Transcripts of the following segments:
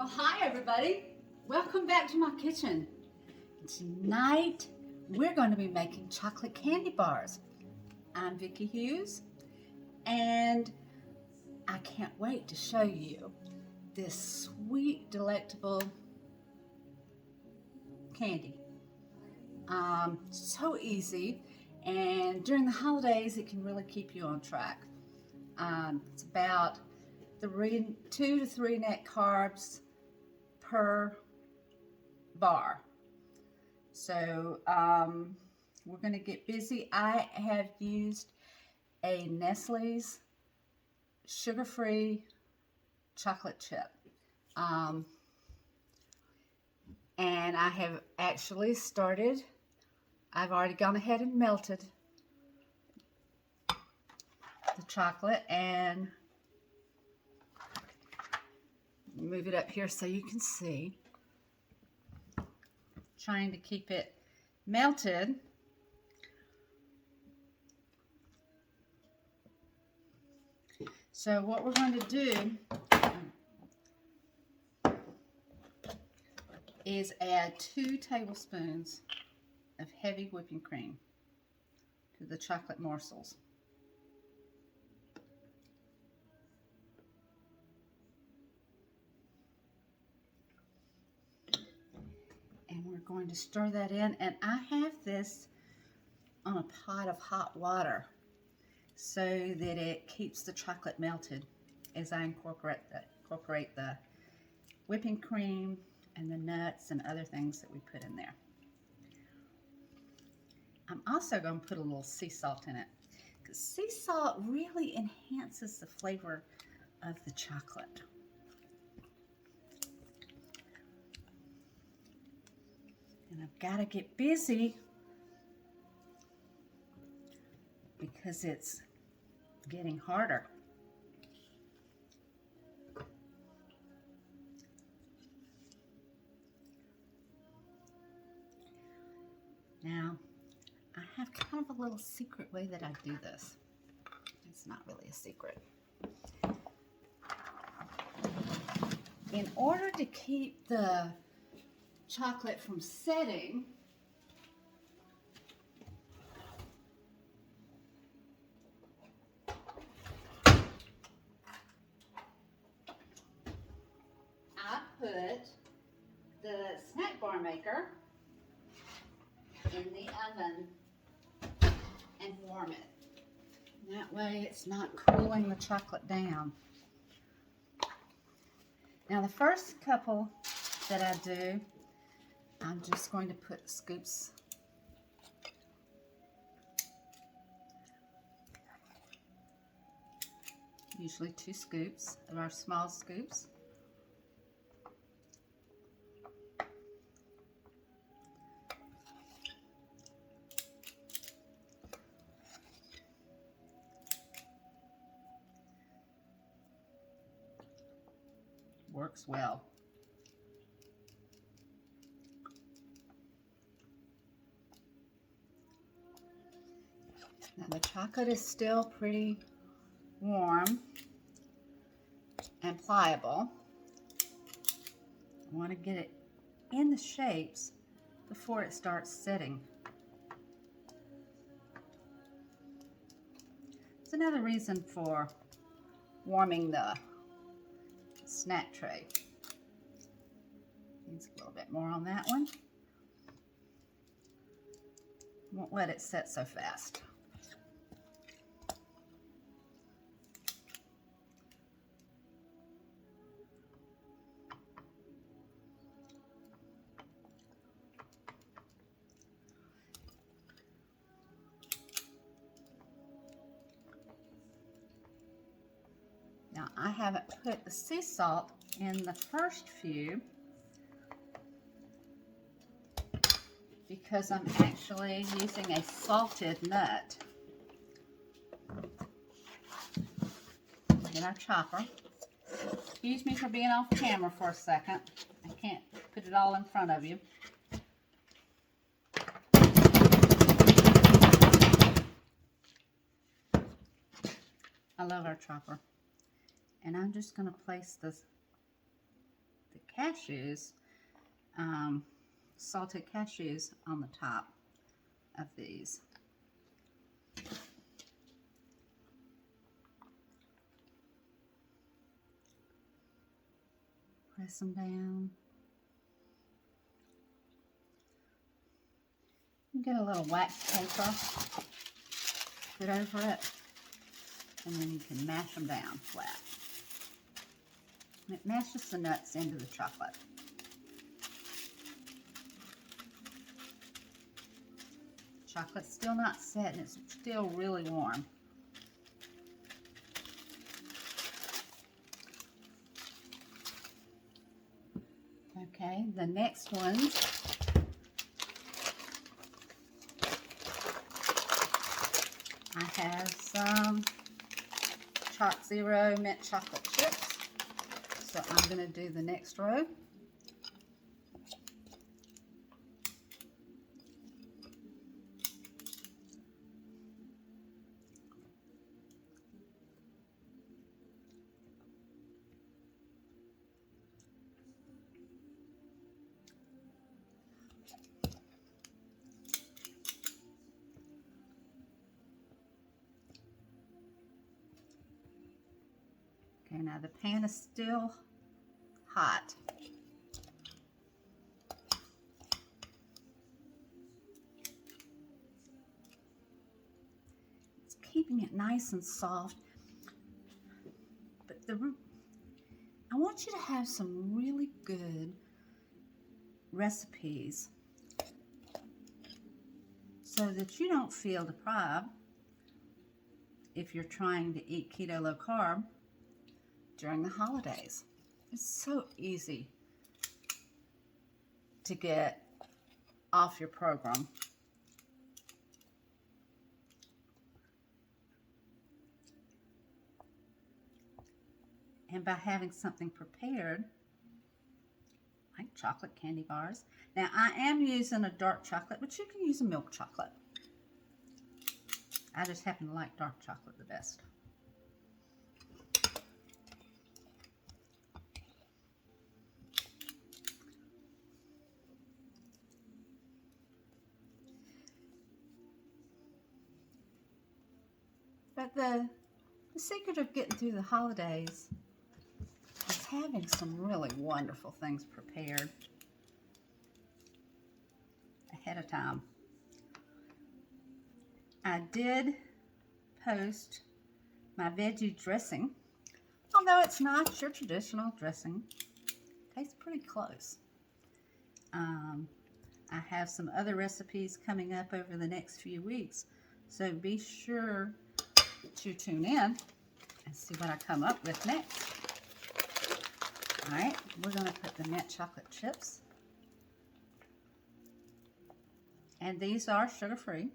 Well, hi everybody. Welcome back to my kitchen. Tonight we're going to be making chocolate candy bars. I'm Vicki Hughes and I can't wait to show you this sweet, delectable candy. So easy, and during the holidays it can really keep you on track. It's about 2 to 3 net carbs per bar. So we're going to get busy. I have used a Nestle's sugar-free chocolate chip. And I have actually started, I've already gone ahead and melted the chocolate and move it up here so you can see. Trying to keep it melted. So what we're going to do is add 2 tablespoons of heavy whipping cream to the chocolate morsels. And we're going to stir that in, and I have this on a pot of hot water so that it keeps the chocolate melted as I incorporate the whipping cream and the nuts and other things that we put in there. I'm also going to put a little sea salt in it, because sea salt really enhances the flavor of the chocolate. And I've got to get busy because it's getting harder. Now, I have kind of a little secret way that I do this. It's not really a secret. In order to keep the chocolate from setting, I put the snack bar maker in the oven and warm it. That way it's not cooling the chocolate down. Now the first couple that I do, I'm just going to put scoops usually 2 scoops of our small scoops. Works well. Now the chocolate is still pretty warm and pliable. I want to get it in the shapes before it starts setting. It's another reason for warming the snack tray. Needs a little bit more on that one. Won't let it set so fast. Now I haven't put the sea salt in the first few because I'm actually using a salted nut in our chopper. Excuse me for being off camera for a second. I can't put it all in front of you. I love our chopper. And I'm just going to place the cashews, salted cashews on the top of these. Press them down. Get a little wax paper, put over it, and then you can mash them down flat. And it mashes the nuts into the chocolate. Chocolate's still not set and it's still really warm. Okay, the next ones I have some Choc Zero mint chocolate chips. So I'm going to do the next row. Okay, now the pan is still hot. It's keeping it nice and soft. But I want you to have some really good recipes so that you don't feel deprived if you're trying to eat keto low carb during the holidays. It's so easy to get off your program. And by having something prepared, like chocolate candy bars. Now I am using a dark chocolate, but you can use a milk chocolate. I just happen to like dark chocolate the best. But the secret of getting through the holidays is having some really wonderful things prepared ahead of time. I did post my veggie dressing, although it's not your traditional dressing. Tastes pretty close. I have some other recipes coming up over the next few weeks, so be sure to tune in and see what I come up with next. All right, we're going to put the mint chocolate chips, and these are sugar-free.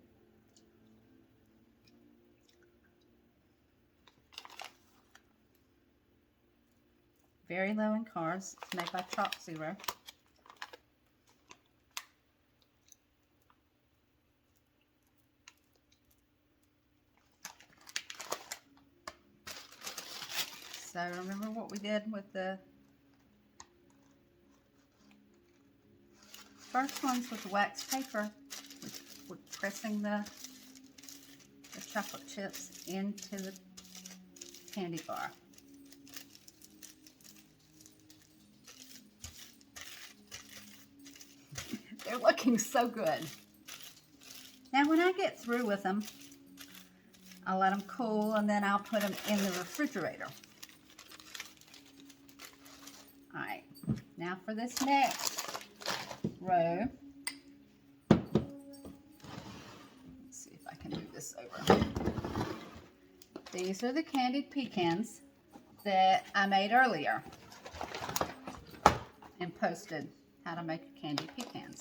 Very low in carbs. It's made by Choc Zero. So remember what we did with the first ones with the wax paper? We're pressing the chocolate chips into the candy bar. They're looking so good. Now when I get through with them, I'll let them cool and then I'll put them in the refrigerator. All right, now for this next row, let's see if I can move this over. These are the candied pecans that I made earlier and posted how to make candied pecans.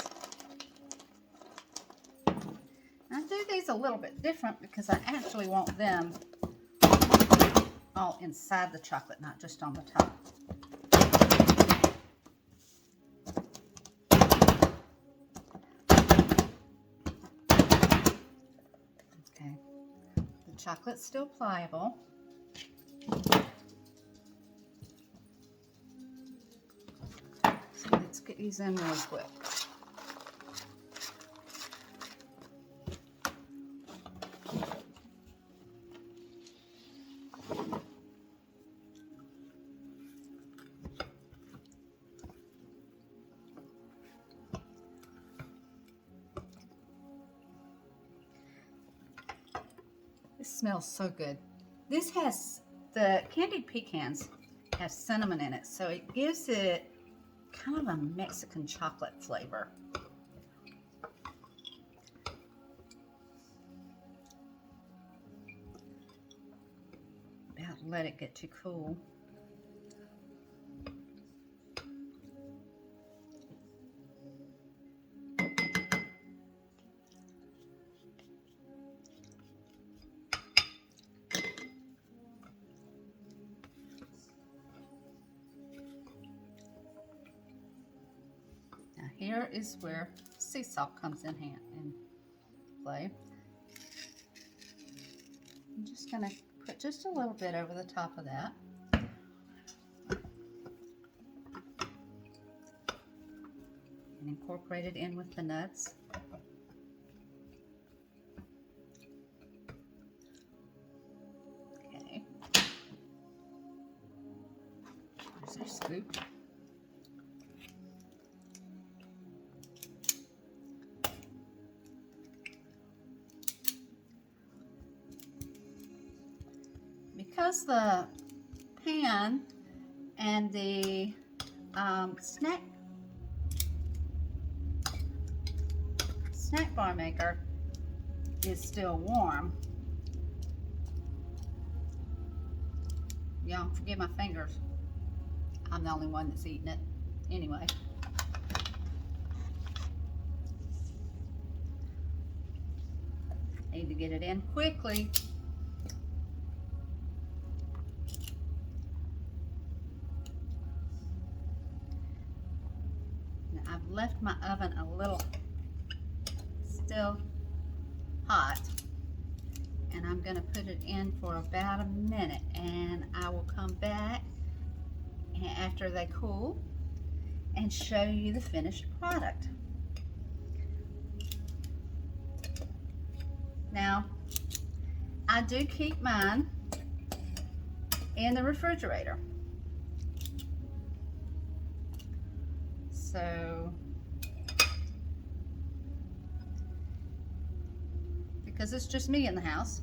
I do these a little bit different because I actually want them all inside the chocolate, not just on the top. Okay, the chocolate's still pliable. get these in really quick. This smells so good. This has, the candied pecans have cinnamon in it, so it gives it kind of a Mexican chocolate flavor. About to let it get too cool. Now here is where sea salt comes in play. I'm just going to put just a little bit over the top of that. And incorporate it in with the nuts. Okay. There's our scoop. Because the pan and the snack bar maker is still warm, y'all forgive my fingers. I'm the only one that's eating it anyway. Need to get it in quickly. I've left my oven a little still hot, and I'm going to put it in for about a minute, and I will come back after they cool and show you the finished product. Now, I do keep mine in the refrigerator. So, because it's just me in the house,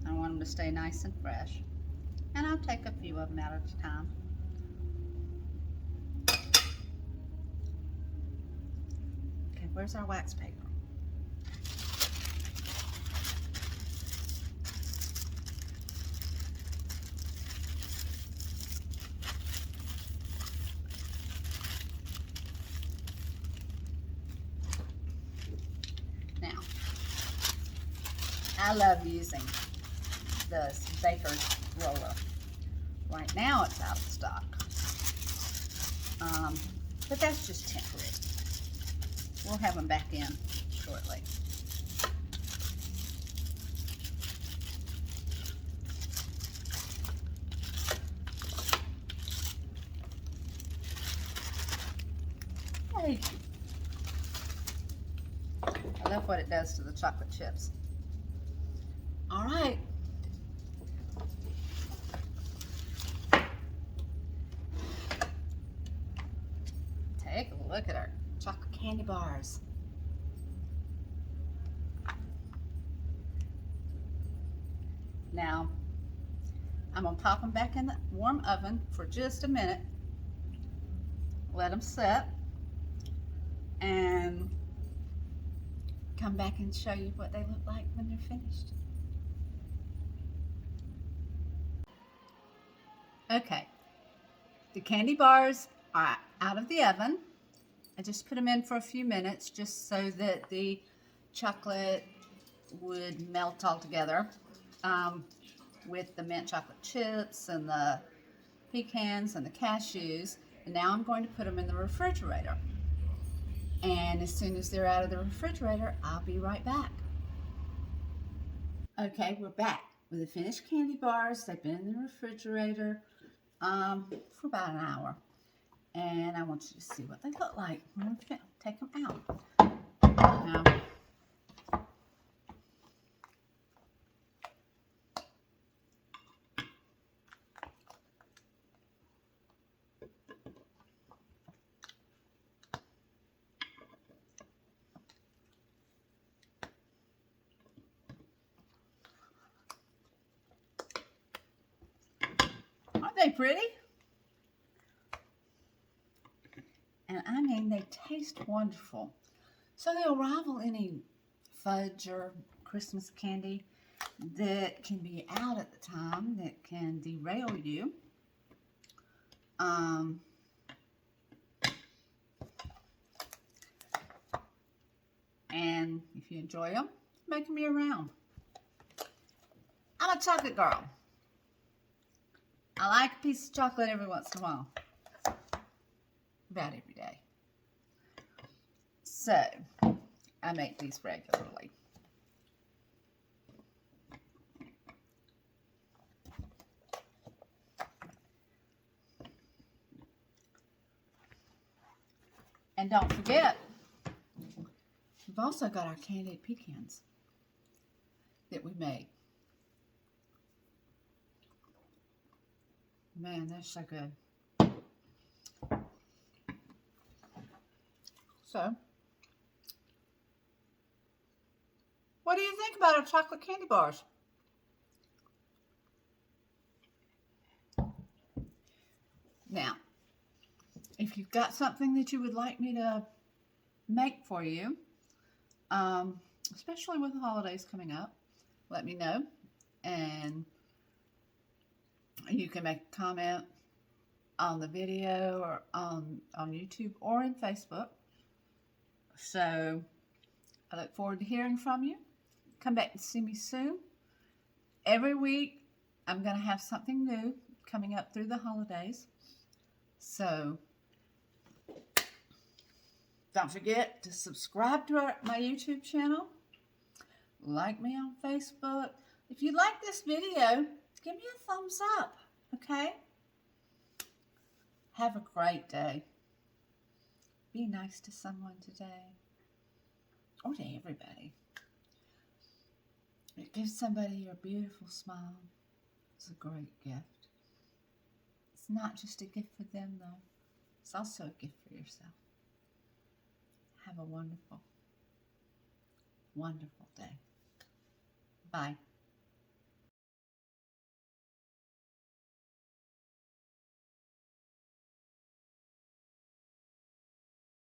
I want them to stay nice and fresh. And I'll take a few of them out at a time. Okay, where's our wax paper? Now, I love using the baker's roller. Right now it's out of stock, but that's just temporary. We'll have them back in shortly. Hey. I love what it does to the chocolate chips. All right. Take a look at our chocolate candy bars. Now, I'm gonna pop them back in the warm oven for just a minute. Let them set and come back and show you what they look like when they're finished. Okay, the candy bars are out of the oven. I just put them in for a few minutes just so that the chocolate would melt all together with the mint chocolate chips and the pecans and the cashews. And now I'm going to put them in the refrigerator. And as soon as they're out of the refrigerator, I'll be right back. Okay, we're back with the finished candy bars. They've been in the refrigerator for about an hour. And I want you to see what they look like. I'm going to take them out. Now, aren't they pretty? And I mean, they taste wonderful. So they'll rival any fudge or Christmas candy that can be out at the time that can derail you. And if you enjoy them, make them year round. I'm a chocolate girl. I like a piece of chocolate every once in a while. About every day. So, I make these regularly. And don't forget, we've also got our candied pecans that we made. Man, they're so good. So, what do you think about our chocolate candy bars? Now, if you've got something that you would like me to make for you, especially with the holidays coming up, let me know. And you can make a comment on the video or on YouTube or in Facebook. So I look forward to hearing from you. Come back and see me soon. Every week I'm going to have something new coming up through the holidays. So don't forget to subscribe to my YouTube channel. Like me on Facebook. If you like this video, give me a thumbs up, okay? Have a great day. Be nice to someone today. Or to everybody. Give somebody your beautiful smile. It's a great gift. It's not just a gift for them, though. It's also a gift for yourself. Have a wonderful, wonderful day. Bye.